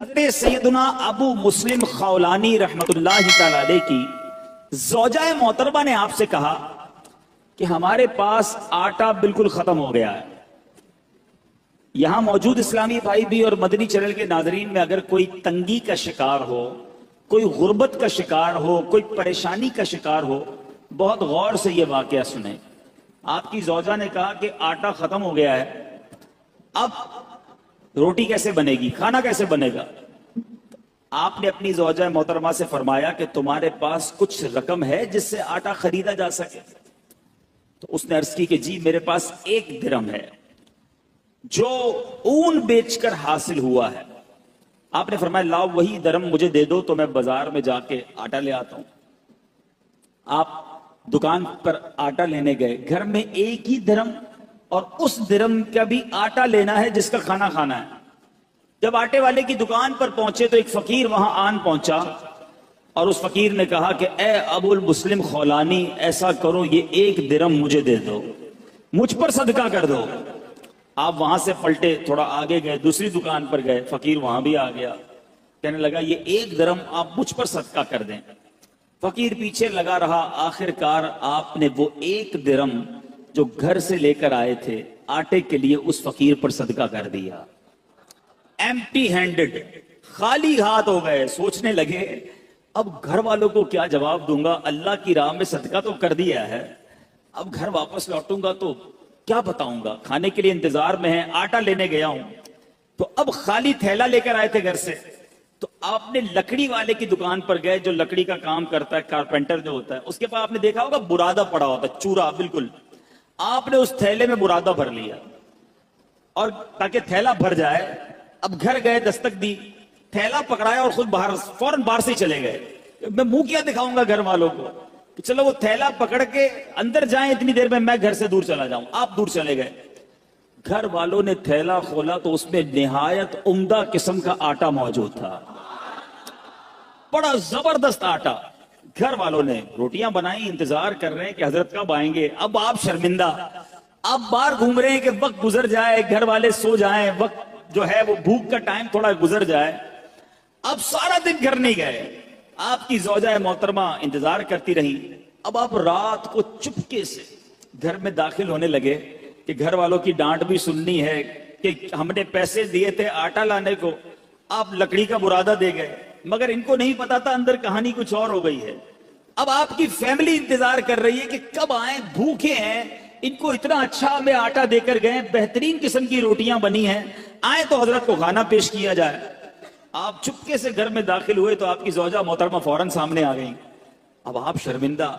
حضرت سیدنا ابو مسلم خولانی رحمت اللہ تعالی علیہ کی زوجہ محترمہ نے آپ سے کہا کہ ہمارے پاس آٹا بالکل ختم ہو گیا ہے. یہاں موجود اسلامی بھائی بھی اور مدنی چینل کے ناظرین میں اگر کوئی تنگی کا شکار ہو، کوئی غربت کا شکار ہو، کوئی پریشانی کا شکار ہو، بہت غور سے یہ واقعہ سنیں. آپ کی زوجہ نے کہا کہ آٹا ختم ہو گیا ہے، اب روٹی کیسے بنے گی، کھانا کیسے بنے گا؟ آپ نے اپنی زوجہ محترمہ سے فرمایا کہ تمہارے پاس کچھ رقم ہے جس سے آٹا خریدا جا سکے؟ تو اس نے عرض کی کہ جی میرے پاس 1 درہم ہے جو اون بیچ کر حاصل ہوا ہے. آپ نے فرمایا لاؤ وہی درہم مجھے دے دو تو میں بازار میں جا کے آٹا لے آتا ہوں. آپ دکان پر آٹا لینے گئے، گھر میں 1 ہی درہم اور اس درہم کا بھی آٹا لینا ہے جس کا کھانا کھانا ہے. جب آٹے والے کی دکان پر پہنچے تو ایک فقیر وہاں آن پہنچا اور اس فقیر نے کہا کہ اے ابو المسلم خولانی، ایسا کرو یہ 1 درہم مجھے دے دو، مجھ پر صدقہ کر دو. آپ وہاں سے پلٹے، تھوڑا آگے گئے، دوسری دکان پر گئے، فقیر وہاں بھی آ گیا، کہنے لگا یہ 1 درہم آپ مجھ پر صدقہ کر دیں. فقیر پیچھے لگا رہا، آخر کار آپ نے وہ 1 درہم جو گھر سے لے کر آئے تھے آٹے کے لیے اس فقیر پر صدقہ کر دیا. ایمٹی ہینڈڈ، خالی ہاتھ ہو گئے. سوچنے لگے اب گھر والوں کو کیا جواب دوں گا، اللہ کی راہ میں صدقہ تو کر دیا ہے، اب گھر واپس لوٹوں گا تو کیا بتاؤں گا، کھانے کے لیے انتظار میں ہے، آٹا لینے گیا ہوں. تو اب خالی تھیلا لے کر آئے تھے گھر سے. تو آپ نے لکڑی والے کی دکان پر گئے جو لکڑی کا کام کرتا ہے، کارپینٹر جو ہوتا ہے، اس کے پاس آپ نے دیکھا ہوگا برادہ پڑا ہوتا ہے، چورا بالکل. آپ نے اس تھیلے میں برادہ بھر لیا اور تاکہ تھیلا بھر جائے، اب گھر گئے، دستک دی، تھیلا پکڑایا اور خود باہر فوراً باہر سے چلے گئے. میں منہ کیا دکھاؤں گا گھر والوں کو کہ چلو وہ تھیلا پکڑ کے اندر جائیں، اتنی دیر میں گھر سے دور چلا جاؤں. آپ دور چلے گئے. گھر والوں نے تھیلا کھولا تو اس میں نہایت عمدہ قسم کا آٹا موجود تھا، بڑا زبردست آٹا. گھر والوں نے روٹیاں بنائی، انتظار کر رہے ہیں کہ حضرت کب آئیں گے. اب آپ شرمندہ، آپ باہر گھوم رہے ہیں کہ وقت گزر جائے، گھر والے سو جائیں، وقت جو ہے وہ بھوک کا ٹائم تھوڑا گزر جائے. اب سارا دن گھر نہیں گئے. آپ کی زوجہ محترمہ انتظار کرتی رہی. اب آپ رات کو چپکے سے گھر میں داخل ہونے لگے کہ گھر والوں کی ڈانٹ بھی سننی ہے کہ ہم نے پیسے دیے تھے آٹا لانے کو، آپ لکڑی کا برادہ دے گئے. مگر ان کو نہیں پتا تھا اندر کہانی کچھ اور ہو گئی ہے. اب آپ کی فیملی انتظار کر رہی ہے کہ کب آئیں، بھوکے ہیں، ان کو اتنا اچھا ہمیں آٹا دے کر گئے، بہترین قسم کی روٹیاں بنی ہیں، آئیں تو حضرت کو کھانا پیش کیا جائے. آپ چپکے سے گھر میں داخل ہوئے تو آپ کی زوجہ محترمہ فوراً سامنے آ گئی. اب آپ شرمندہ،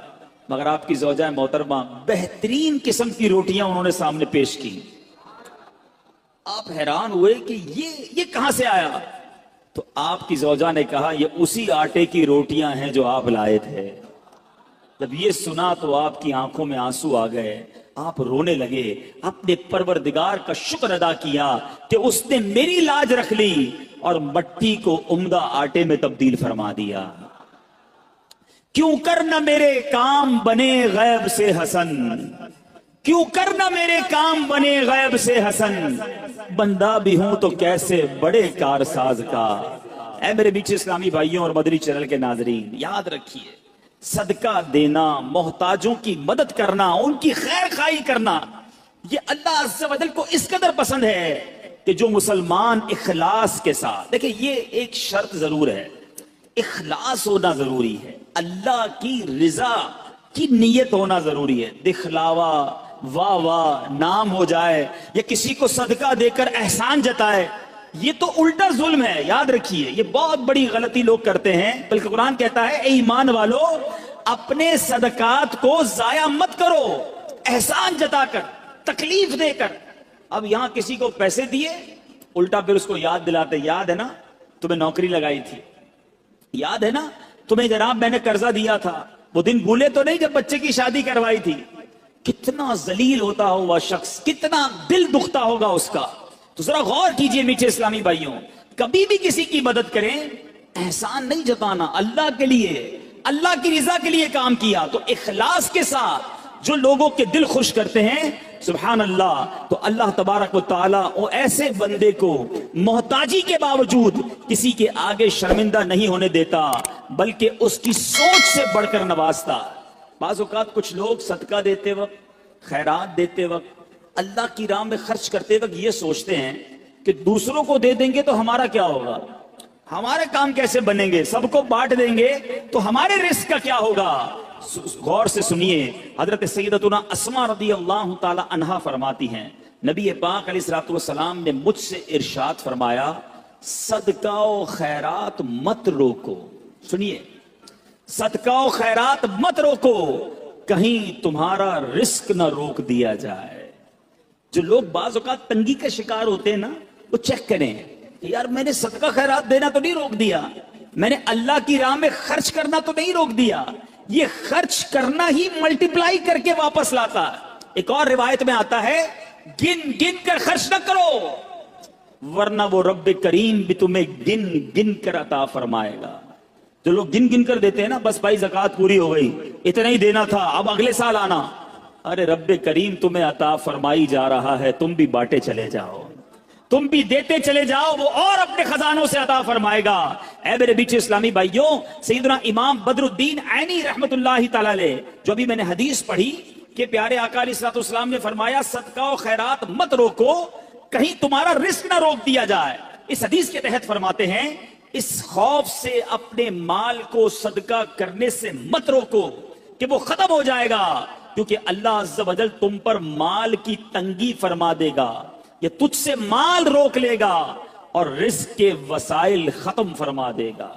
مگر آپ کی زوجہ محترمہ بہترین قسم کی روٹیاں انہوں نے سامنے پیش کی. آپ حیران ہوئے کہ یہ کہاں سے آیا؟ تو آپ کی زوجہ نے کہا یہ اسی آٹے کی روٹیاں ہیں جو آپ لائے تھے. جب یہ سنا تو آپ کی آنکھوں میں آنسو آ گئے، آپ رونے لگے، اپنے پروردگار کا شکر ادا کیا کہ اس نے میری لاج رکھ لی اور مٹی کو عمدہ آٹے میں تبدیل فرما دیا. کیوں کرنا میرے کام بنے غیب سے حسن، کیوں کرنا میرے کام بنے غیب سے حسن، بندہ بھی ہوں تو کیسے بڑے کارساز کا. اے میرے بیچ اسلامی بھائیوں اور مدنی چینل کے ناظرین، یاد رکھیے صدقہ دینا، محتاجوں کی مدد کرنا، ان کی خیر خواہی کرنا، یہ اللہ عز و جل کو اس قدر پسند ہے کہ جو مسلمان اخلاص کے ساتھ، دیکھیں یہ ایک شرط ضرور ہے، اخلاص ہونا ضروری ہے، اللہ کی رضا کی نیت ہونا ضروری ہے. دکھلاوا، واہ واہ، نام ہو جائے یا کسی کو صدقہ دے کر احسان جتائے، یہ تو الٹا ظلم ہے. یاد رکھیے یہ بہت بڑی غلطی لوگ کرتے ہیں. بلکہ قرآن کہتا ہے اے ایمان والو اپنے صدقات کو ضائع مت کرو، احسان جتا کر، تکلیف دے کر. اب یہاں کسی کو پیسے دیے، الٹا پھر اس کو یاد دلاتے، یاد ہے نا تمہیں نوکری لگائی تھی، یاد ہے نا تمہیں جناب میں نے قرضہ دیا تھا، وہ دن بھولے تو نہیں جب بچے کی شادی کروائی تھی. کتنا ذلیل ہوتا ہوگا شخص، کتنا دل دکھتا ہوگا اس کا. تو ذرا غور کیجئے میٹھے اسلامی بھائیوں، کبھی بھی کسی کی مدد کریں، احسان نہیں جتانا، اللہ کے لیے، اللہ کی رضا کے لیے کام کیا تو اخلاص کے ساتھ جو لوگوں کے دل خوش کرتے ہیں سبحان اللہ، تو اللہ تبارک و تعالیٰ وہ ایسے بندے کو محتاجی کے باوجود کسی کے آگے شرمندہ نہیں ہونے دیتا، بلکہ اس کی سوچ سے بڑھ کر نوازتا۔ بعض اوقات کچھ لوگ صدقہ دیتے وقت، خیرات دیتے وقت، اللہ کی راہ میں خرچ کرتے وقت یہ سوچتے ہیں کہ دوسروں کو دے دیں گے تو ہمارا کیا ہوگا، ہمارے کام کیسے بنیں گے، سب کو بانٹ دیں گے تو ہمارے رزق کا کیا ہوگا۔ غور سے سنیے، حضرت سیدتنا اسماء رضی اللہ تعالی عنہا فرماتی ہیں نبی پاک علیہ الصلوۃ والسلام نے مجھ سے ارشاد فرمایا صدقہ و خیرات مت روکو۔ سنیے، صدقہ و خیرات مت روکو، کہیں تمہارا رزق نہ روک دیا جائے۔ جو لوگ بعض اوقات تنگی کا شکار ہوتے ہیں نا، وہ چیک کریں کہ یار میں نے صدقہ خیرات دینا تو نہیں روک دیا، میں نے اللہ کی راہ میں خرچ کرنا تو نہیں روک دیا، یہ خرچ کرنا ہی ملٹیپلائی کر کے واپس لاتا ہے۔ ایک اور روایت میں آتا ہے گن گن کر خرچ نہ کرو، ورنہ وہ رب کریم بھی تمہیں گن گن کر عطا فرمائے گا۔ جو لوگ گن گن کر دیتے ہیں نا، بس بھائی زکوٰۃ پوری ہو گئی، اتنا ہی دینا تھا، اب اگلے سال آنا، ارے رب کریم تمہیں عطا فرمائی جا رہا ہے، تم بھی بانٹے چلے جاؤ، تم بھی دیتے چلے جاؤ، وہ اور اپنے خزانوں سے عطا فرمائے گا۔ اے میرے بیچ اسلامی بھائیوں، سیدنا امام بدر الدین عینی رحمت اللہ تعالی علیہ، جو بھی میں نے حدیث پڑھی کہ پیارے آقا علیہ الصلوۃ والسلام نے فرمایا صدقہ و خیرات مت روکو، کہیں تمہارا رزق نہ روک دیا جائے۔ اس حدیث کے تحت فرماتے ہیں اس خوف سے اپنے مال کو صدقہ کرنے سے مت روکو کہ وہ ختم ہو جائے گا، کیونکہ اللہ عز و جل تم پر مال کی تنگی فرما دے گا، یہ تجھ سے مال روک لے گا اور رزق کے وسائل ختم فرما دے گا۔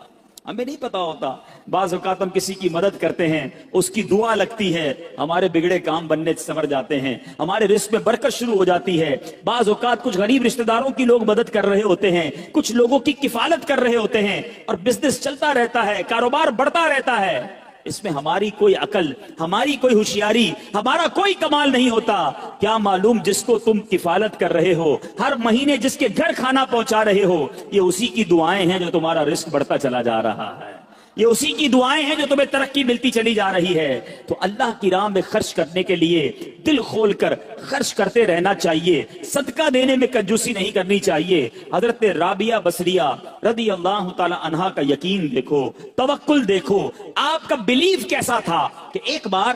ہمیں نہیں پتا ہوتا، بعض اوقات ہم کسی کی مدد کرتے ہیں، اس کی دعا لگتی ہے، ہمارے بگڑے کام بننے سنور جاتے ہیں، ہمارے رزق میں برکت شروع ہو جاتی ہے۔ بعض اوقات کچھ غریب رشتہ داروں کی لوگ مدد کر رہے ہوتے ہیں، کچھ لوگوں کی کفالت کر رہے ہوتے ہیں، اور بزنس چلتا رہتا ہے، کاروبار بڑھتا رہتا ہے۔ اس میں ہماری کوئی عقل، ہماری کوئی ہوشیاری، ہمارا کوئی کمال نہیں ہوتا۔ کیا معلوم جس کو تم کفالت کر رہے ہو، ہر مہینے جس کے گھر کھانا پہنچا رہے ہو، یہ اسی کی دعائیں ہیں جو تمہارا رزق بڑھتا چلا جا رہا ہے، یہ اسی کی دعائیں ہیں جو تمہیں ترقی ملتی چلی جا رہی ہے۔ تو اللہ کی راہ میں خرچ کرنے کے لیے دل کھول کر خرچ کرتے رہنا چاہیے، صدقہ دینے میں کنجوسی نہیں کرنی چاہیے۔ حضرت رابعہ بصریہ رضی اللہ تعالی عنہا کا یقین دیکھو، توکل دیکھو، آپ کا بلیف کیسا تھا کہ ایک بار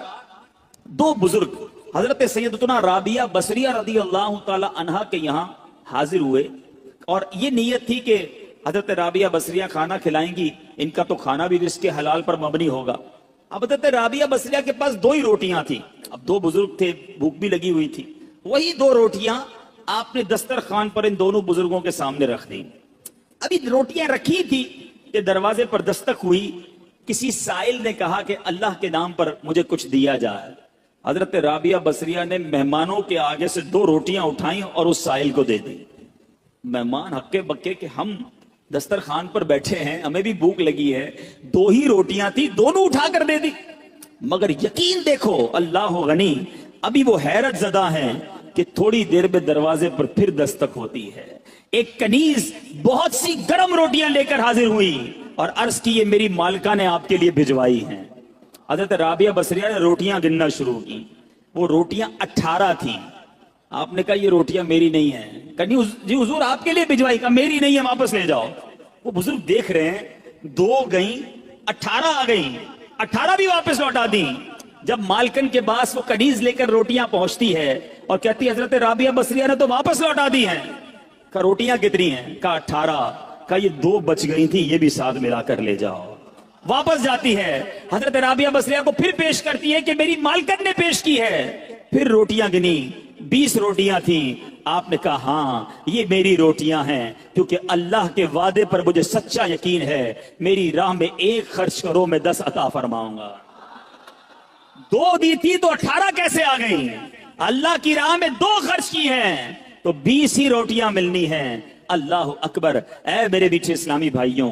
دو بزرگ حضرت سیدتنا رابعہ بصریہ رضی اللہ تعالی عنہا کے یہاں حاضر ہوئے، اور یہ نیت تھی کہ حضرت رابعہ بصریہ کھانا کھلائیں گی، ان کا تو کھانا بھی رزق کے حلال پر مبنی ہوگا۔ اب حضرت رابعہ بصریہ کے پاس دو ہی روٹیاں تھیں، اب دو بزرگ تھے، بھوک بھی لگی ہوئی تھی، وہی دو روٹیاں آپ نے دسترخوان پر ان دونوں بزرگوں کے سامنے رکھ دی۔ ابھی روٹیاں رکھی تھی کہ دروازے پر دستک ہوئی، کسی سائل نے کہا کہ اللہ کے نام پر مجھے کچھ دیا جائے۔ حضرت رابعہ بصریہ نے مہمانوں کے آگے سے دو روٹیاں اٹھائیں اور اس سائل کو دے دی۔ مہمان ہکے بکے کہ ہم دسترخوان پر بیٹھے ہیں، ہمیں بھی بھوک لگی ہے، دو ہی روٹیاں تھی، دونوں اٹھا کر دے دی۔ مگر یقین دیکھو، اللہ غنی، ابھی وہ حیرت زدہ ہیں کہ تھوڑی دیر میں دروازے پر پھر دستک ہوتی ہے، ایک کنیز بہت سی گرم روٹیاں لے کر حاضر ہوئی اور عرض کی یہ میری مالکہ نے آپ کے لیے بھجوائی ہیں۔ حضرت رابعہ بصریہ نے روٹیاں گننا شروع کی، وہ روٹیاں 18 تھیں۔ آپ نے کہا یہ روٹیاں میری نہیں ہیں، کہا جی حضور آپ کے لیے بھجوائی، کہا میری نہیں ہے، واپس لے جاؤ۔ وہ بزرگ دیکھ رہے ہیں، 2 گئیں، 18 آ گئیں، 18 بھی واپس لوٹا دیں۔ جب مالکن کے پاس وہ کنیز لے کر روٹیاں پہنچتی ہے اور کہتی ہے حضرت رابعہ بصریہ نے تو واپس لوٹا دی ہیں، کہا روٹیاں کتنی ہیں، کہا 18، کہا یہ 2 بچ گئی تھی، یہ بھی ساتھ ملا کر لے جاؤ۔ واپس جاتی ہے، حضرت رابعہ بصریہ کو پھر پیش کرتی ہے کہ میری مالکن نے پیش کی ہے، پھر روٹیاں گنی، 20 روٹیاں تھیں۔ آپ نے کہا ہاں یہ میری روٹیاں ہیں، کیونکہ اللہ کے وعدے پر مجھے سچا یقین ہے، میری راہ میں 1 خرچ کرو میں 10 عطا فرماؤں گا۔ 2 دی تھی تو 18 کیسے آ گئی؟ اللہ کی راہ میں 2 خرچ کی ہیں تو 20 ہی روٹیاں ملنی ہیں۔ اللہ اکبر۔ اے میرے بیچے اسلامی بھائیوں،